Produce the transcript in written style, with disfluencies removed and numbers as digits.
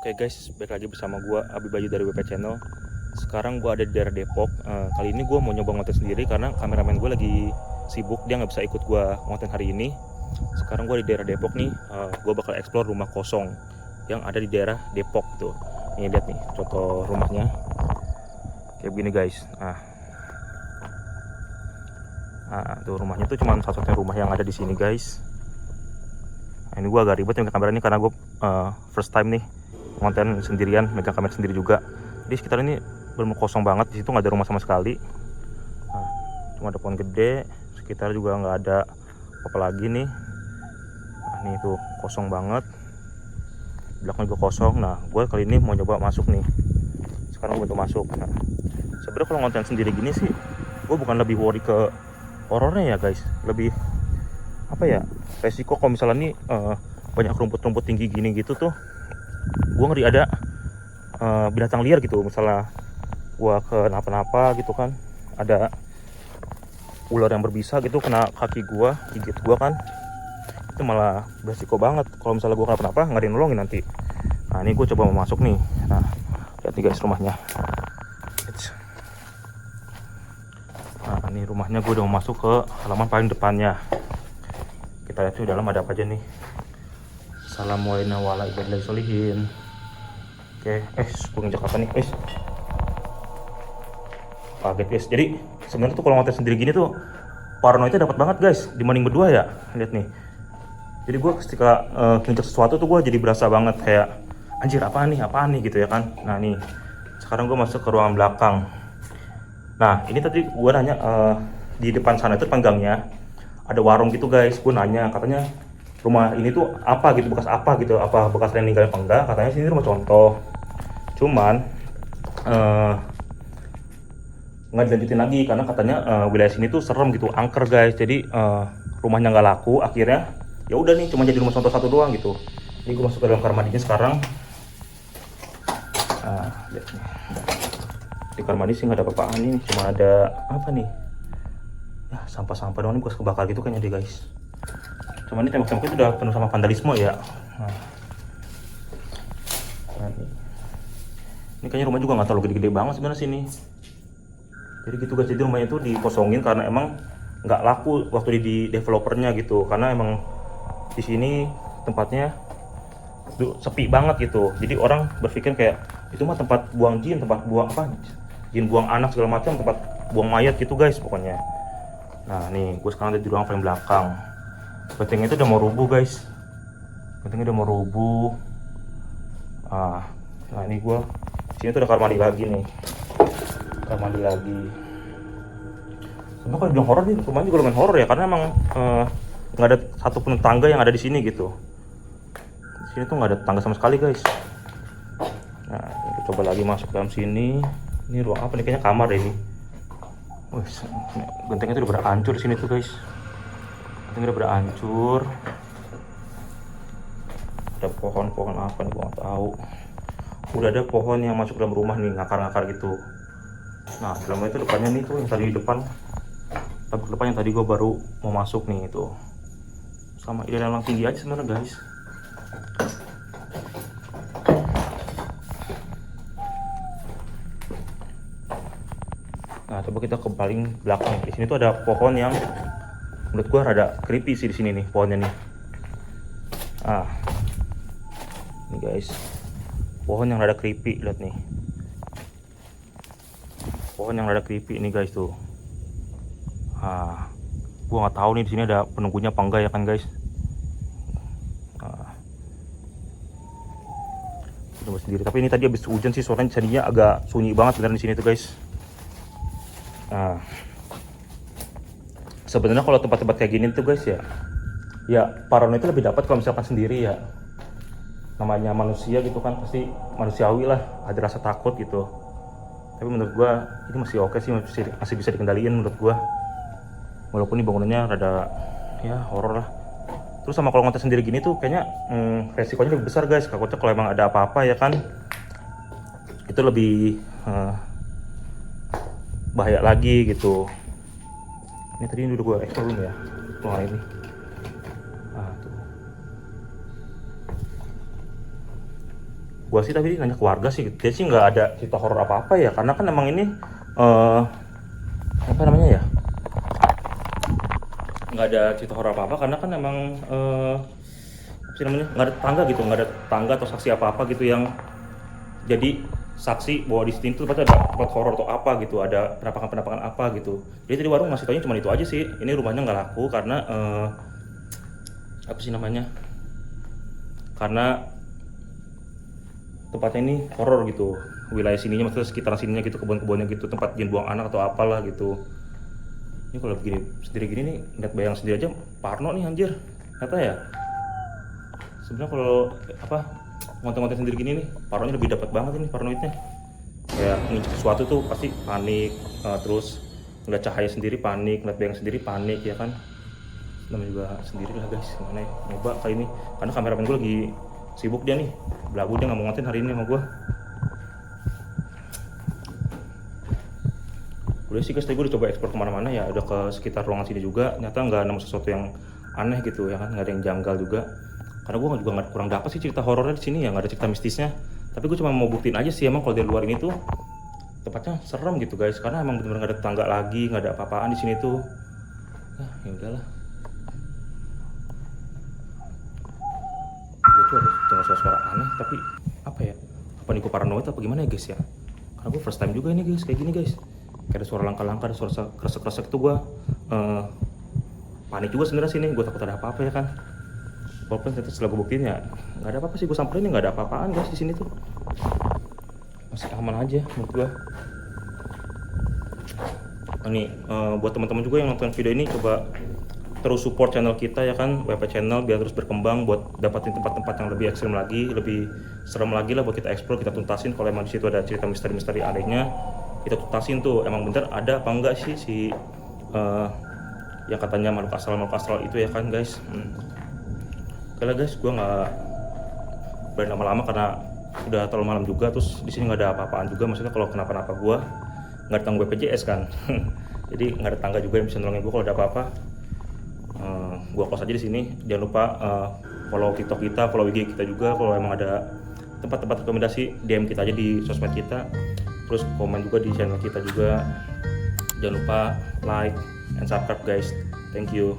Oke guys, balik lagi bersama gue Abi Bayu dari WP Channel. Sekarang gue ada di daerah Depok. Kali ini gue mau nyoba ngonten sendiri karena kameramen gue lagi sibuk, dia nggak bisa ikut gue ngonten hari ini. Sekarang gue di daerah Depok nih, gue bakal explore rumah kosong yang ada di daerah Depok tuh. Ini lihat nih contoh rumahnya, kayak begini guys. Tuh rumahnya tuh cuma satu-satunya rumah yang ada di sini guys. Ini gue agak ribet dengan kamera ini karena gue first time nih konten sendirian, megang kamera sendiri juga. Di sekitar ini benar kosong banget, di situ nggak ada rumah sama sekali. Cuma ada pohon gede, sekitar juga nggak ada apa lagi nih. Nih tuh kosong banget, belakang juga kosong. Nah gue kali ini mau coba masuk nih. Sekarang gue mau masuk. Sebenarnya kalau konten sendiri gini sih, gue bukan lebih worry ke horornya ya guys, lebih apa ya, resiko kalau misalnya nih banyak rumput-rumput tinggi gini gitu tuh, gue ngeri ada binatang liar gitu. Misalnya gue kenapa-napa gitu kan, ada ular yang berbisa gitu kena kaki gue, gigit gue kan, itu malah beresiko banget. Kalau misalnya gue kenapa-napa nggak ada yang nolongin nanti. Nah ini gue coba mau masuk nih. Nah lihat nih guys rumahnya. Nah ini rumahnya, gue udah mau masuk ke halaman paling depannya. Kita lihat di dalam ada apa aja nih. Assalamualaikum warahmatullahi wabarakatuh. Oke, gue ngejak apa nih, kaget guys. Jadi sebenarnya tuh kalau ngonten sendiri gini tuh paranoidnya dapat banget guys, dibanding berdua ya. Lihat nih. Jadi gue ketika ngejak sesuatu tuh gue jadi berasa banget kayak anjir apaan nih gitu ya kan. Nah nih, sekarang gue masuk ke ruangan belakang. Nah ini tadi gue nanya di depan sana itu panggangnya ada warung gitu guys. Gue nanya, katanya rumah ini tuh apa gitu, bekas apa gitu, apa bekas yang ninggalin apa enggak. Katanya sini rumah contoh, cuman nggak dilanjutin lagi karena katanya wilayah sini tuh serem gitu, angker guys. Jadi rumahnya nggak laku, akhirnya ya udah nih cuma jadi rumah contoh satu doang gitu. Ini gue masuk ke dalam kamar mandinya sekarang. Lihat nih. Di kamar mandi sih nggak ada apa-apaan, nih cuma ada apa nih ya, sampah-sampah doang, bekas kebakar gitu kayaknya deh guys. Cuma ini tembok-temboknya itu udah penuh sama vandalisme ya. Nah ini kayaknya rumah juga nggak terlalu gede-gede banget sebenarnya sini. Jadi gitu guys, jadi rumahnya itu dikosongin karena emang nggak laku waktu di developernya gitu. Karena emang di sini tempatnya sepi banget gitu. Jadi orang berpikir kayak itu mah tempat buang jin, tempat buang apa, jin buang anak segala macam, tempat buang mayat gitu guys pokoknya. Nah nih gue sekarang ada di ruang paling belakang. Gentengnya itu udah mau rubuh guys, gentengnya udah mau rubuh. Nah ini gue sini tuh ada kamar mandi lagi nih, kamar mandi lagi. Sebenarnya kalau dibilang horor nih rumahnya juga lumayan horor ya, karena emang nggak ada satupun tangga yang ada di sini gitu. Di sini tuh nggak ada tangga sama sekali guys. Nah kita coba lagi masuk dalam sini. Ini ruang apa nih, kayaknya kamar deh ini. Wih, gentengnya tuh udah berancur di sini tuh guys. Gentengnya udah berancur. Ada pohon-pohon apa nih, gua nggak tahu. Udah ada pohon yang masuk dalam rumah nih, ngakar-ngakar gitu. Nah dalam itu depannya nih tuh yang tadi di depan, tabrak depan yang tadi gue baru mau masuk nih itu, sama ide yang tinggi aja sebenarnya guys. Nah coba kita ke paling belakang. Di sini tuh ada pohon yang menurut gue rada creepy sih di sini nih pohonnya nih. Ini guys, pohon yang rada creepy, lihat nih. Pohon yang rada creepy ini guys tuh. Gue nggak tahu nih di sini ada penunggunya apa enggak ya kan guys. Coba sendiri. Tapi ini tadi habis hujan sih, suaranya jadinya agak sunyi banget beneran di sini tuh guys. Sebenarnya kalau tempat-tempat kayak gini tuh guys ya paranoid itu lebih dapat kalau misalkan sendiri ya. Namanya manusia gitu kan, pasti manusiawi lah, ada rasa takut gitu. Tapi menurut gue ini masih oke sih, masih bisa dikendaliin menurut gue. Walaupun ini bangunannya rada ya horor lah. Terus sama kalau ngonten sendiri gini tuh kayaknya resikonya lebih besar guys. Takutnya kalau emang ada apa-apa ya kan, itu lebih bahaya lagi gitu. Ini tadi udah gue explore belum ya ruangan ini. Tuh. Gua sih tadi nanya ke warga sih, dia sih nggak ada cerita horor apa-apa ya, karena kan emang ini apa namanya ya, nggak ada cerita horor apa-apa karena kan emang apa sih namanya, nggak ada tangga gitu, nggak ada tangga atau saksi apa-apa gitu yang jadi saksi bahwa di sini tuh pasti ada tempat horor atau apa gitu, ada penampakan-penampakan apa gitu. Jadi tadi warung ngasih taunya cuma itu aja sih, ini rumahnya nggak laku karena apa sih namanya, karena tempatnya ini horor gitu, wilayah sininya maksudnya sekitaran sininya gitu, kebun-kebunnya gitu, tempat jin buang anak atau apalah gitu. Ini kalau begini sendiri gini nih, lihat bayang sendiri aja parno nih anjir, kata ya. Sebenarnya kalau apa, ngonten-ngonten sendiri gini nih, parnonya lebih dapat banget ini paranoidnya. Kayak nginjek sesuatu tuh pasti panik, terus ngeliat cahaya sendiri panik, ngeliat bayang sendiri panik ya kan. Namanya juga sendiri lah guys, gimana ya, nyoba kali ini karena kameramen gue lagi sibuk dia nih, belagu dia nggak mau ngonten hari ini sama gue. Udah sih guys, tadi gue udah coba ekspor kemana-mana ya, udah ke sekitar ruangan sini juga, ternyata nggak nemu sesuatu yang aneh gitu ya kan, nggak ada yang janggal juga. Karena gue juga nggak kurang dapat sih cerita horornya di sini ya, nggak ada cerita mistisnya. Tapi gue cuma mau buktiin aja sih emang kalau dari luar ini tuh tempatnya serem gitu guys, karena emang bener-bener nggak ada tetangga lagi, nggak ada apa-apaan di sini tuh. Ya udahlah. Gue tuh ada dengar suara-suara aneh, tapi apa ya? Apa nih gue paranoid apa gimana ya guys ya? Karena gue first time juga ini guys, kayak gini guys. Kayak ada suara langkah-langkah, ada suara kresek-kresek tuh gue panik juga sebenarnya sini. Gue takut ada apa-apa ya kan. Walaupun setelah gue buktiin ya nggak ada apa-apa sih, gue samperin nggak ada apa-apaan guys di sini tuh, masih aman aja menurut gue. Nih buat teman-teman juga yang nonton video ini, coba terus support channel kita ya kan, WP Channel, biar terus berkembang buat dapatin tempat-tempat yang lebih ekstrim lagi, lebih serem lagi lah buat kita explore, kita tuntasin. Kalau emang di situ ada cerita misteri-misteri anehnya, kita tuntasin tuh emang bener ada apa enggak sih si yang katanya makhluk astral itu ya kan guys. Oke lah guys, gue nggak berani lama-lama karena udah terlalu malam juga, terus di sini nggak ada apa-apaan juga, maksudnya kalau kenapa-napa gue nggak ada tanggung BPJS kan. Jadi nggak ada tangga juga yang bisa nolongin gue kalau ada apa-apa. Gue kos aja di sini. Jangan lupa follow TikTok kita, follow IG kita juga. Kalau emang ada tempat-tempat rekomendasi, DM kita aja di sosmed kita. Terus komen juga di channel kita juga. Jangan lupa like and subscribe guys. Thank you.